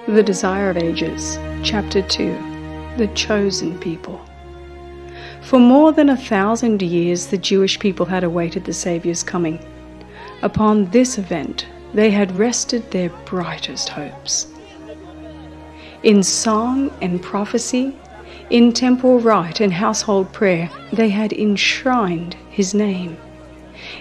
The Desire of Ages, Chapter 2, The Chosen People. For more than 1,000 years the Jewish people had awaited the Saviour's coming. Upon this event they had rested their brightest hopes. In song and prophecy, in temple rite and household prayer, they had enshrined his name.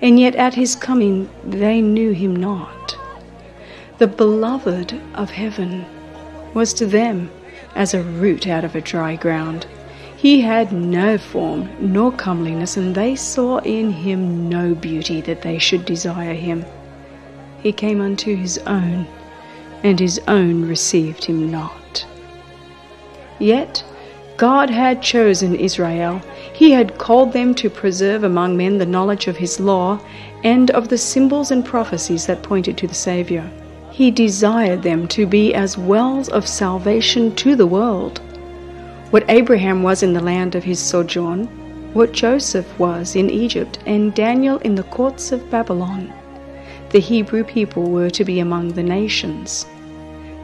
And yet at his coming they knew him not. The beloved of heaven was to them as a root out of a dry ground. He had no form nor comeliness, and they saw in him no beauty that they should desire him. He came unto his own, and his own received him not. Yet God had chosen Israel. He had called them to preserve among men the knowledge of his law and of the symbols and prophecies that pointed to the Saviour. He desired them to be as wells of salvation to the world. What Abraham was in the land of his sojourn, what Joseph was in Egypt, and Daniel in the courts of Babylon, the Hebrew people were to be among the nations.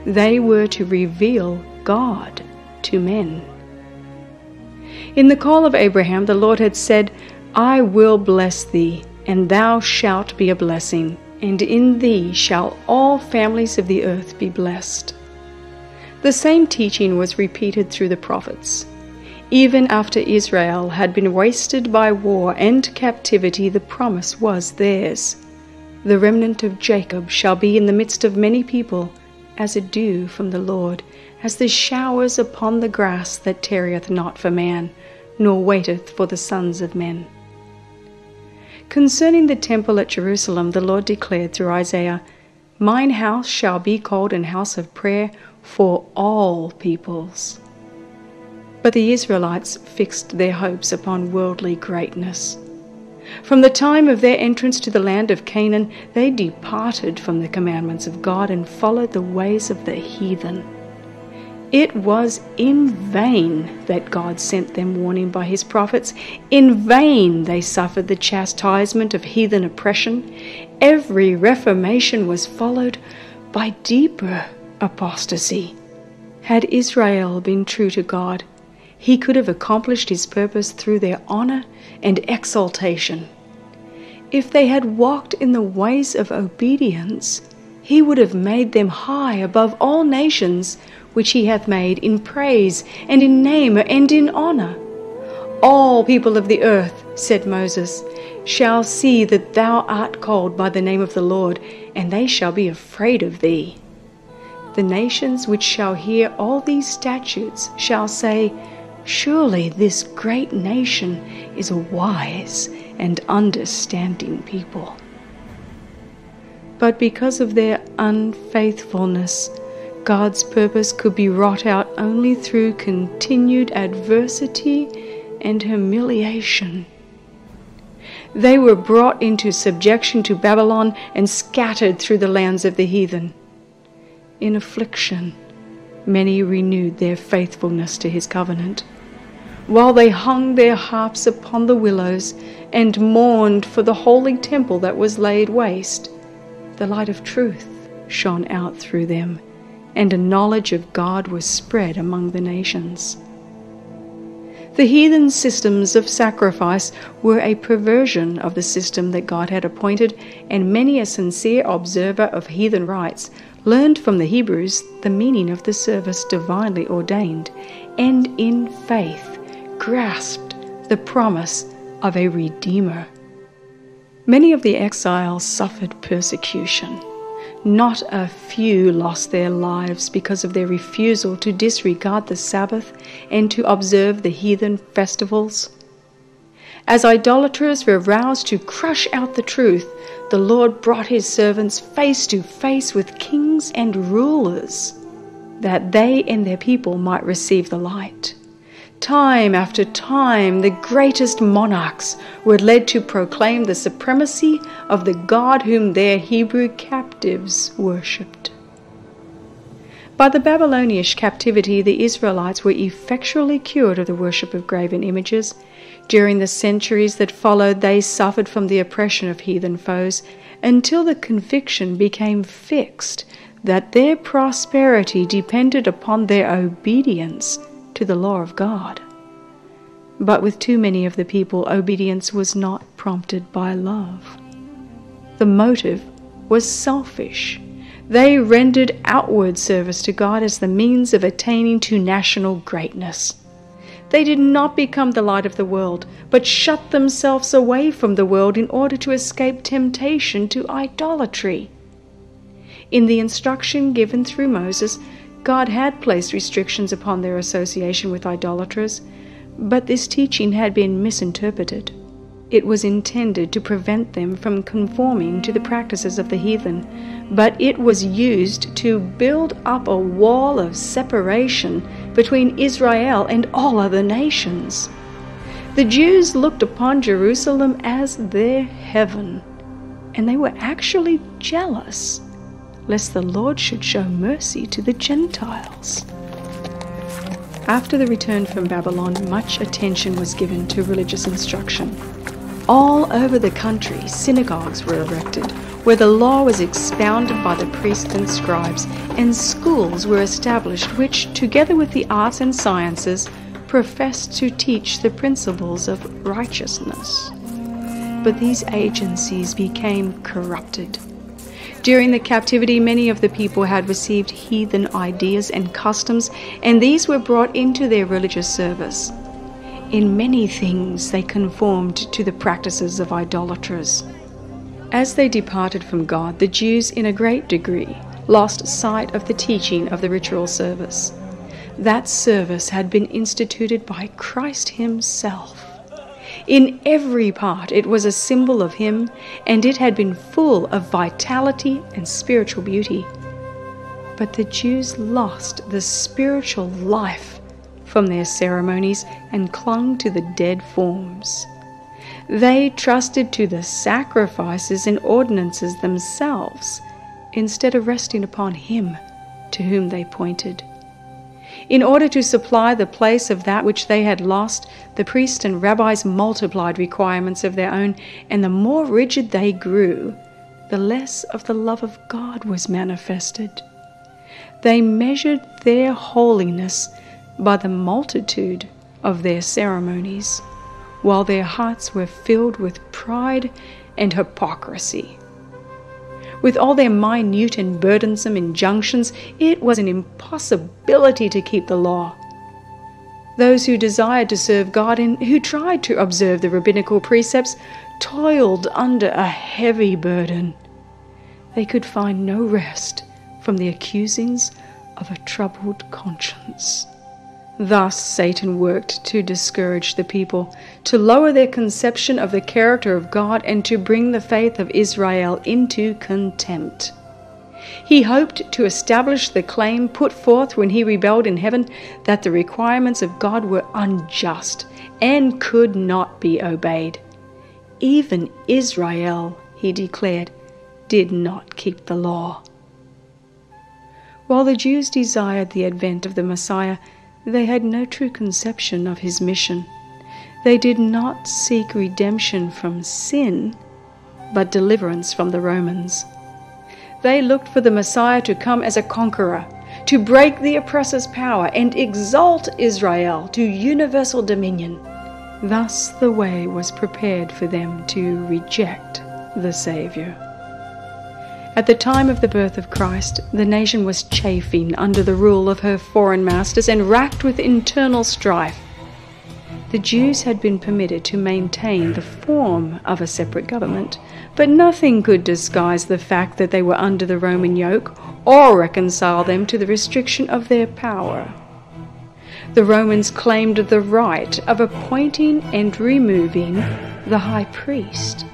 They were to reveal God to men. In the call of Abraham, the Lord had said, "I will bless thee, and thou shalt be a blessing, and in thee shall all families of the earth be blessed." The same teaching was repeated through the prophets. Even after Israel had been wasted by war and captivity, the promise was theirs. The remnant of Jacob shall be in the midst of many people, as a dew from the Lord, as the showers upon the grass that tarrieth not for man, nor waiteth for the sons of men. Concerning the temple at Jerusalem, the Lord declared through Isaiah, "Mine house shall be called an house of prayer for all peoples." But the Israelites fixed their hopes upon worldly greatness. From the time of their entrance to the land of Canaan, they departed from the commandments of God and followed the ways of the heathen. It was in vain that God sent them warning by his prophets. In vain they suffered the chastisement of heathen oppression. Every reformation was followed by deeper apostasy. Had Israel been true to God, he could have accomplished his purpose through their honor and exaltation. If they had walked in the ways of obedience, he would have made them high above all nations, which he hath made in praise and in name and in honor. All people of the earth, said Moses, shall see that thou art called by the name of the Lord, and they shall be afraid of thee. The nations which shall hear all these statutes shall say, Surely this great nation is a wise and understanding people. But because of their unfaithfulness, God's purpose could be wrought out only through continued adversity and humiliation. They were brought into subjection to Babylon and scattered through the lands of the heathen. In affliction, many renewed their faithfulness to his covenant, while they hung their harps upon the willows and mourned for the holy temple that was laid waste. The light of truth shone out through them, and a knowledge of God was spread among the nations. The heathen systems of sacrifice were a perversion of the system that God had appointed, and many a sincere observer of heathen rites learned from the Hebrews the meaning of the service divinely ordained, and in faith grasped the promise of a Redeemer. Many of the exiles suffered persecution. Not a few lost their lives because of their refusal to disregard the Sabbath and to observe the heathen festivals. As idolaters were roused to crush out the truth, the Lord brought his servants face to face with kings and rulers, that they and their people might receive the light. Time after time, the greatest monarchs were led to proclaim the supremacy of the God whom their Hebrew captives worshipped. By the Babylonian captivity, the Israelites were effectually cured of the worship of graven images. During the centuries that followed, they suffered from the oppression of heathen foes until the conviction became fixed that their prosperity depended upon their obedience to the law of God. But with too many of the people, obedience was not prompted by love. The motive was selfish. They rendered outward service to God as the means of attaining to national greatness. They did not become the light of the world, but shut themselves away from the world in order to escape temptation to idolatry. In the instruction given through Moses, God had placed restrictions upon their association with idolaters, but this teaching had been misinterpreted. It was intended to prevent them from conforming to the practices of the heathen, but it was used to build up a wall of separation between Israel and all other nations. The Jews looked upon Jerusalem as their heaven, and they were actually jealous lest the Lord should show mercy to the Gentiles. After the return from Babylon, much attention was given to religious instruction. All over the country, synagogues were erected, where the law was expounded by the priests and scribes, and schools were established which, together with the arts and sciences, professed to teach the principles of righteousness. But these agencies became corrupted. During the captivity, many of the people had received heathen ideas and customs, and these were brought into their religious service. In many things they conformed to the practices of idolaters. As they departed from God, the Jews in a great degree lost sight of the teaching of the ritual service. That service had been instituted by Christ Himself. In every part it was a symbol of Him, and it had been full of vitality and spiritual beauty. But the Jews lost the spiritual life from their ceremonies and clung to the dead forms. They trusted to the sacrifices and ordinances themselves instead of resting upon Him to whom they pointed. In order to supply the place of that which they had lost, the priests and rabbis multiplied requirements of their own, and the more rigid they grew, the less of the love of God was manifested. They measured their holiness by the multitude of their ceremonies, while their hearts were filled with pride and hypocrisy. With all their minute and burdensome injunctions, it was an impossibility to keep the law. Those who desired to serve God and who tried to observe the rabbinical precepts toiled under a heavy burden. They could find no rest from the accusings of a troubled conscience. Thus Satan worked to discourage the people, to lower their conception of the character of God, and to bring the faith of Israel into contempt. He hoped to establish the claim put forth when he rebelled in heaven, that the requirements of God were unjust and could not be obeyed. Even Israel, he declared, did not keep the law. While the Jews desired the advent of the Messiah, they had no true conception of His mission. They did not seek redemption from sin, but deliverance from the Romans. They looked for the Messiah to come as a conqueror, to break the oppressor's power and exalt Israel to universal dominion. Thus the way was prepared for them to reject the Savior. At the time of the birth of Christ, the nation was chafing under the rule of her foreign masters and racked with internal strife. The Jews had been permitted to maintain the form of a separate government, but nothing could disguise the fact that they were under the Roman yoke or reconcile them to the restriction of their power. The Romans claimed the right of appointing and removing the high priest,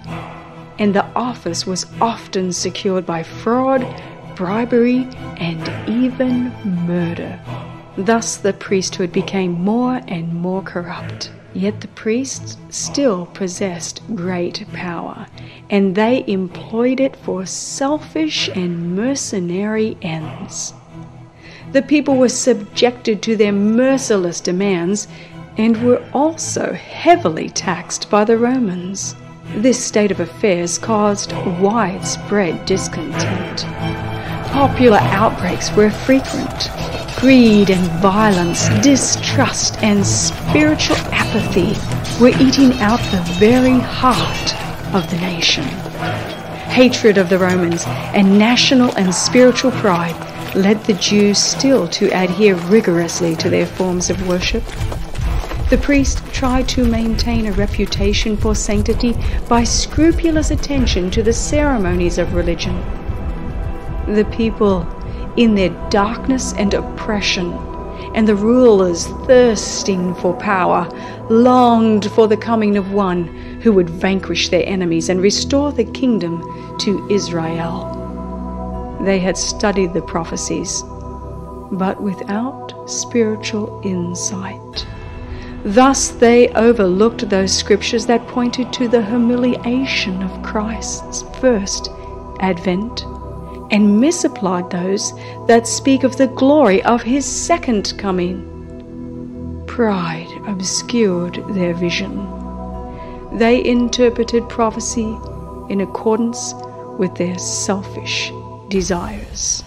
and the office was often secured by fraud, bribery, and even murder. Thus the priesthood became more and more corrupt. Yet the priests still possessed great power, and they employed it for selfish and mercenary ends. The people were subjected to their merciless demands and were also heavily taxed by the Romans. This state of affairs caused widespread discontent. Popular outbreaks were frequent. Greed and violence, distrust and spiritual apathy were eating out the very heart of the nation. Hatred of the Romans and national and spiritual pride led the Jews still to adhere rigorously to their forms of worship. The priest tried to maintain a reputation for sanctity by scrupulous attention to the ceremonies of religion. The people, in their darkness and oppression, and the rulers thirsting for power, longed for the coming of one who would vanquish their enemies and restore the kingdom to Israel. They had studied the prophecies, but without spiritual insight. Thus they overlooked those scriptures that pointed to the humiliation of Christ's first advent, and misapplied those that speak of the glory of his second coming. Pride obscured their vision. They interpreted prophecy in accordance with their selfish desires.